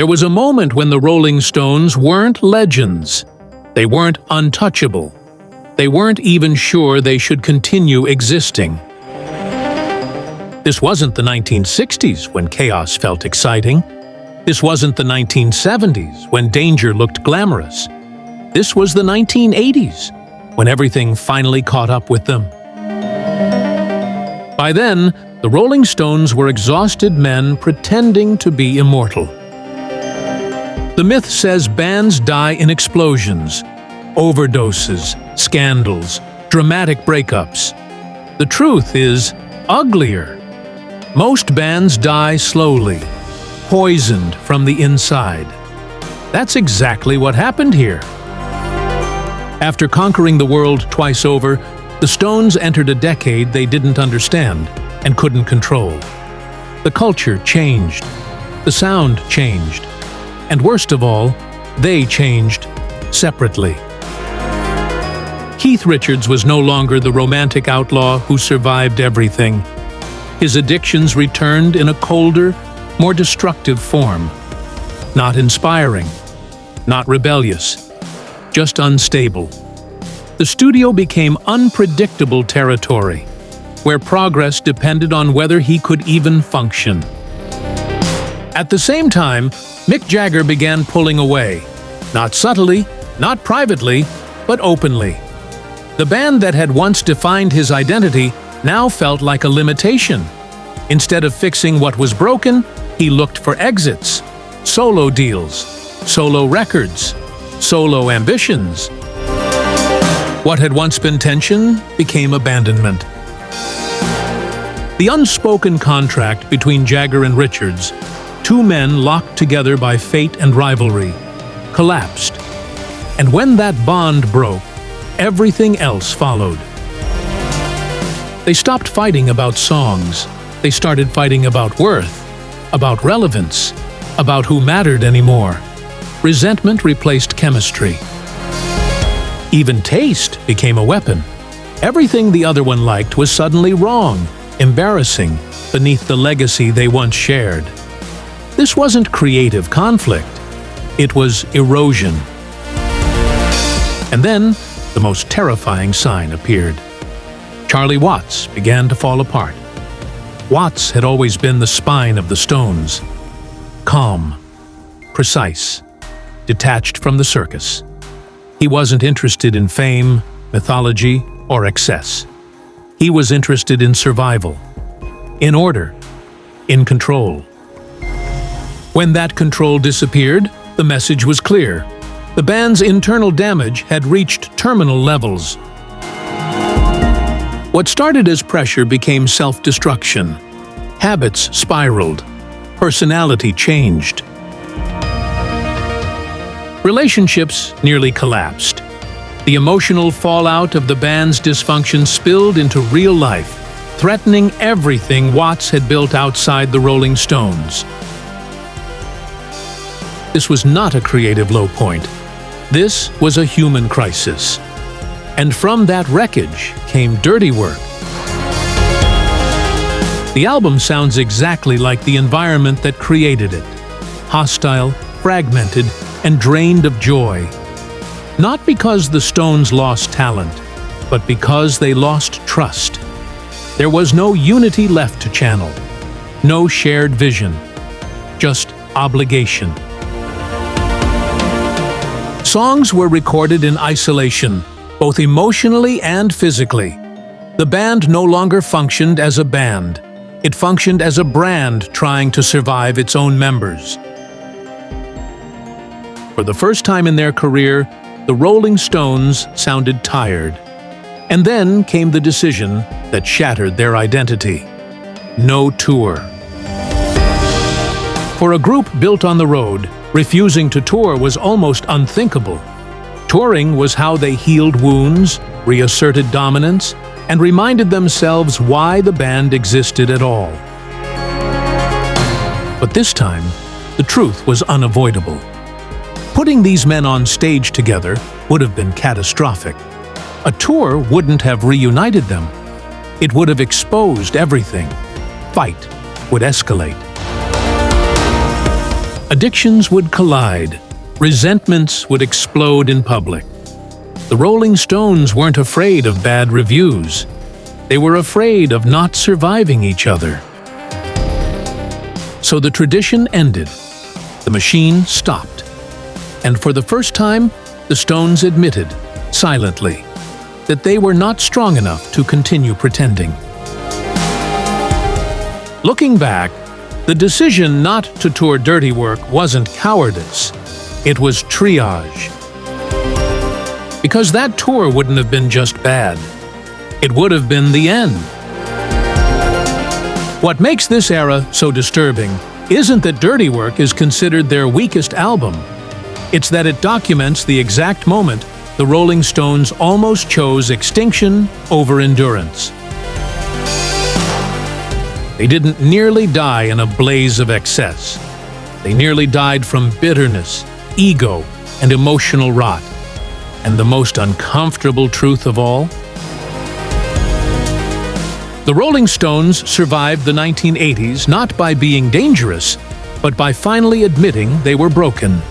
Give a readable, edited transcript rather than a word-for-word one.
There was a moment when the Rolling Stones weren't legends. They weren't untouchable. They weren't even sure they should continue existing. This wasn't the 1960s when chaos felt exciting. This wasn't the 1970s when danger looked glamorous. This was the 1980s when everything finally caught up with them. By then, the Rolling Stones were exhausted men pretending to be immortal. The myth says bands die in explosions, overdoses, scandals, dramatic breakups. The truth is uglier. Most bands die slowly, poisoned from the inside. That's exactly what happened here. After conquering the world twice over, the Stones entered a decade they didn't understand and couldn't control. The culture changed. The sound changed. And worst of all, they changed separately. Keith Richards was no longer the romantic outlaw who survived everything. His addictions returned in a colder, more destructive form. Not inspiring, not rebellious, just unstable. The studio became unpredictable territory, where progress depended on whether he could even function. At the same time, Mick Jagger began pulling away, not subtly, not privately, but openly. The band that had once defined his identity now felt like a limitation. Instead of fixing what was broken, he looked for exits, solo deals, solo records, solo ambitions. What had once been tension became abandonment. The unspoken contract between Jagger and Richards, two men locked together by fate and rivalry, collapsed. And when that bond broke, everything else followed. They stopped fighting about songs. They started fighting about worth, about relevance, about who mattered anymore. Resentment replaced chemistry. Even taste became a weapon. Everything the other one liked was suddenly wrong, embarrassing, beneath the legacy they once shared. This wasn't creative conflict. It was erosion. And then, the most terrifying sign appeared. Charlie Watts began to fall apart. Watts had always been the spine of the Stones. Calm, precise, detached from the circus. He wasn't interested in fame, mythology, or excess. He was interested in survival, in order, in control. When that control disappeared, the message was clear. The band's internal damage had reached terminal levels. What started as pressure became self-destruction. Habits spiraled. Personality changed. Relationships nearly collapsed. The emotional fallout of the band's dysfunction spilled into real life, threatening everything Watts had built outside the Rolling Stones. This was not a creative low point. This was a human crisis. And from that wreckage came dirty work. The album sounds exactly like the environment that created it. Hostile, fragmented, and drained of joy. Not because the Stones lost talent, but because they lost trust. There was no unity left to channel, no shared vision, just obligation. Songs were recorded in isolation, both emotionally and physically. The band no longer functioned as a band. It functioned as a brand trying to survive its own members. For the first time in their career, the Rolling Stones sounded tired. And then came the decision that shattered their identity. No tour. For a group built on the road, refusing to tour was almost unthinkable. Touring was how they healed wounds, reasserted dominance, and reminded themselves why the band existed at all. But this time, the truth was unavoidable. Putting these men on stage together would have been catastrophic. A tour wouldn't have reunited them. It would have exposed everything. Fight would escalate. Addictions would collide. Resentments would explode in public. The Rolling Stones weren't afraid of bad reviews. They were afraid of not surviving each other. So the tradition ended. The machine stopped. And for the first time, the Stones admitted, silently, that they were not strong enough to continue pretending. Looking back, the decision not to tour Dirty Work wasn't cowardice, it was triage. Because that tour wouldn't have been just bad, it would have been the end. What makes this era so disturbing isn't that Dirty Work is considered their weakest album, it's that it documents the exact moment the Rolling Stones almost chose extinction over endurance. They didn't nearly die in a blaze of excess. They nearly died from bitterness, ego, and emotional rot. And the most uncomfortable truth of all? The Rolling Stones survived the 1980s not by being dangerous, but by finally admitting they were broken.